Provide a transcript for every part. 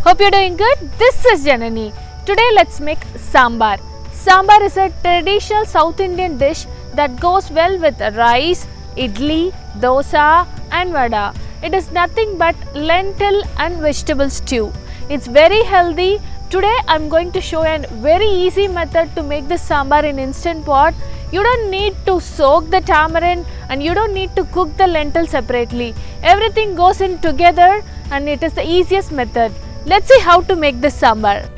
Hope you're doing good. This is Janani. Today let's make sambar. Sambar is a traditional South Indian dish that goes well with rice, idli, dosa and vada. It is nothing but lentil and vegetable stew. It's very healthy. Today I'm going to show a very easy method to make this sambar in instant pot. You don't need to soak the tamarind and you don't need to cook the lentil separately. Everything goes in together and it is the easiest method. Let's see how to make this sambar.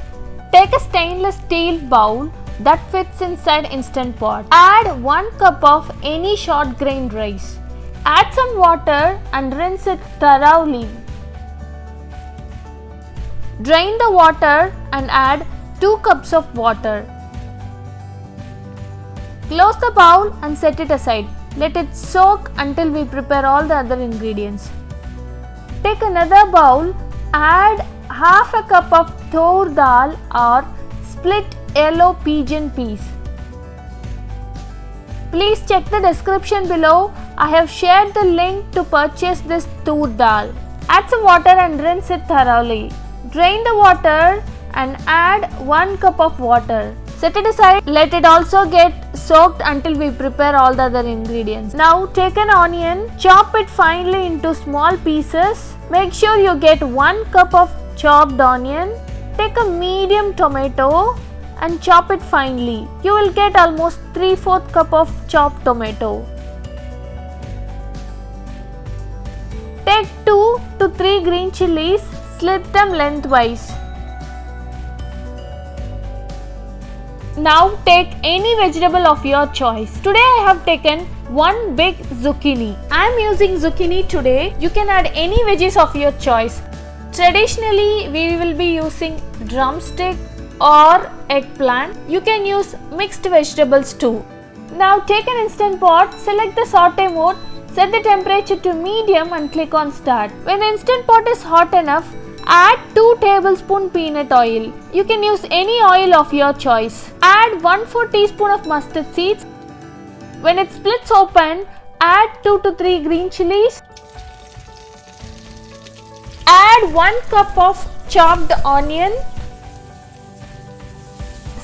Take a stainless steel bowl that fits inside instant pot. Add 1 cup of any short grain rice. Add some water and rinse it thoroughly. Drain the water and add 2 cups of water. Close the bowl and set it aside. Let it soak until we prepare all the other ingredients. Take another bowl, add half a cup of tur dal or split yellow pigeon peas. Please check the description below. I have shared the link to purchase this tur dal. Add some water and rinse it thoroughly. Drain the water and add 1 cup of water. Set it aside. Let it also get soaked until we prepare all the other ingredients. Now take an onion, chop it finely into small pieces. Make sure you get 1 cup of chopped onion. Take a medium tomato and chop it finely. You will get almost 3/4 cup of chopped tomato. Take 2 to 3 green chilies, slit them lengthwise. Now take any vegetable of your choice. Today I have taken 1 big zucchini. I am using zucchini today. You can add any veggies of your choice. Traditionally we will be using drumstick or eggplant. You can use mixed vegetables too. Now take an instant pot, select the saute mode, set the temperature to medium and click on start. When the instant pot is hot enough, add 2 tablespoons peanut oil. You can use any oil of your choice. Add 1/4 teaspoon of mustard seeds. When it splits open, add 2 to 3 green chilies. Add 1 cup of chopped onion.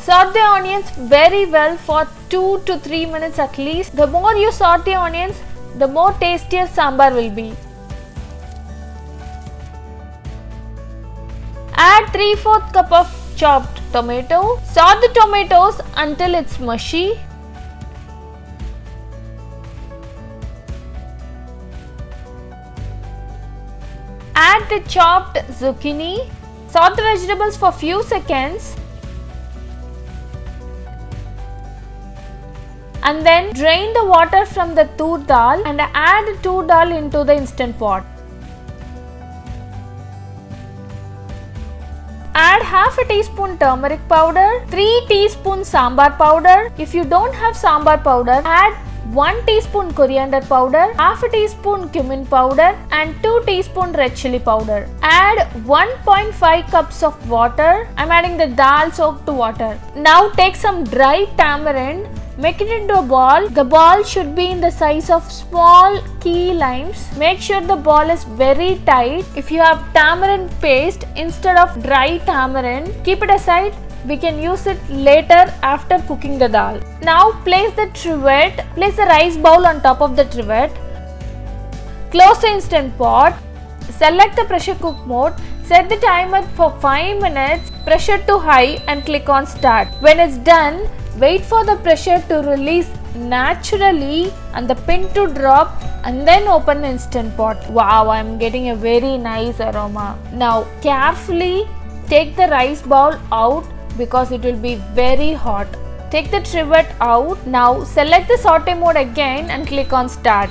Saute the onions very well for 2 to 3 minutes at least. The more you saute onions, the more tastier sambar will be. Add 3/4 cup of chopped tomato. Saute the tomatoes until it's mushy. Add the chopped zucchini. Saute the vegetables for few seconds. And then drain the water from the tur dal and add tur dal into the instant pot. Add half a teaspoon turmeric powder, 3 teaspoons sambar powder. If you don't have sambar powder, add 1 teaspoon coriander powder, half a teaspoon cumin powder and 2 teaspoon red chili powder. Add 1.5 cups of water. I'm adding the dal soaked water. Now take some dry tamarind. Make it into a ball. The ball should be in the size of small key limes. Make sure the ball is very tight. If you have tamarind paste instead of dry tamarind, keep it aside. We can use it later after cooking the dal. Now place the trivet. Place the rice bowl on top of the trivet. Close the instant pot. Select the pressure cook mode. Set the timer for 5 minutes. Pressure to high and click on start. When it's done, wait for the pressure to release naturally and the pin to drop and then open the instant pot. Wow, I'm getting a very nice aroma. Now carefully take the rice bowl out because it will be very hot. Take the trivet out. Now select the saute mode again and click on start.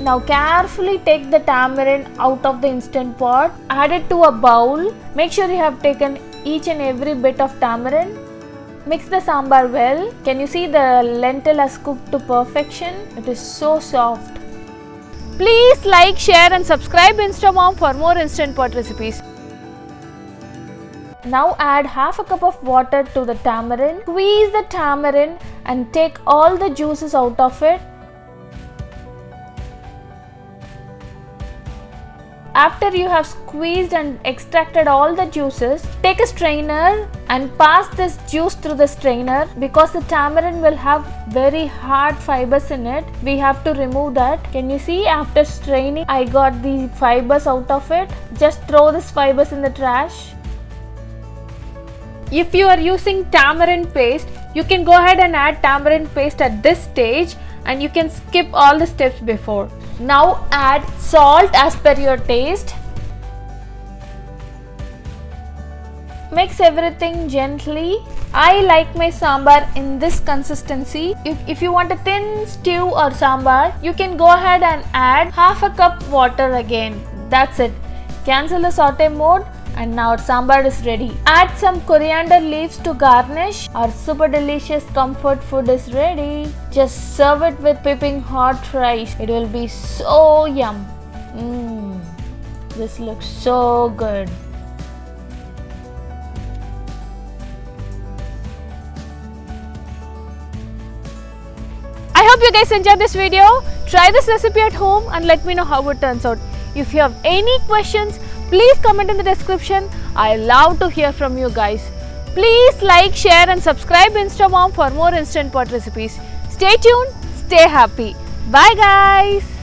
Now carefully take the tamarind out of the instant pot. Add it to a bowl. Make sure you have taken each and every bit of tamarind. Mix the sambar well. Can you see the lentil has cooked to perfection? It is so soft. Please like, share and subscribe Instamom for more instant pot recipes. Now add half a cup of water to the tamarind. Squeeze the tamarind and take all the juices out of it. After you have squeezed and extracted all the juices, take a strainer and pass this juice through the strainer. Because the tamarind will have very hard fibers in it, we have to remove that. Can you see, after straining I got the fibers out of it? Just throw these fibers in the trash. If you are using tamarind paste, you can go ahead and add tamarind paste at this stage, and you can skip all the steps before. Now add salt as per your taste. Mix everything gently. I like my sambar in this consistency. If you want a thin stew or sambar, you can go ahead and add half a cup water again. That's it. Cancel the saute mode. And now our sambar is ready. Add some coriander leaves to garnish. Our super delicious comfort food is ready. Just serve it with piping hot rice. It will be so yum. This looks so good. I hope you guys enjoyed this video. Try this recipe at home and let me know how it turns out. If you have any questions, please comment in the description. I love to hear from you guys. Please like, share and subscribe InstaMom for more instant pot recipes. Stay tuned, stay happy. Bye guys.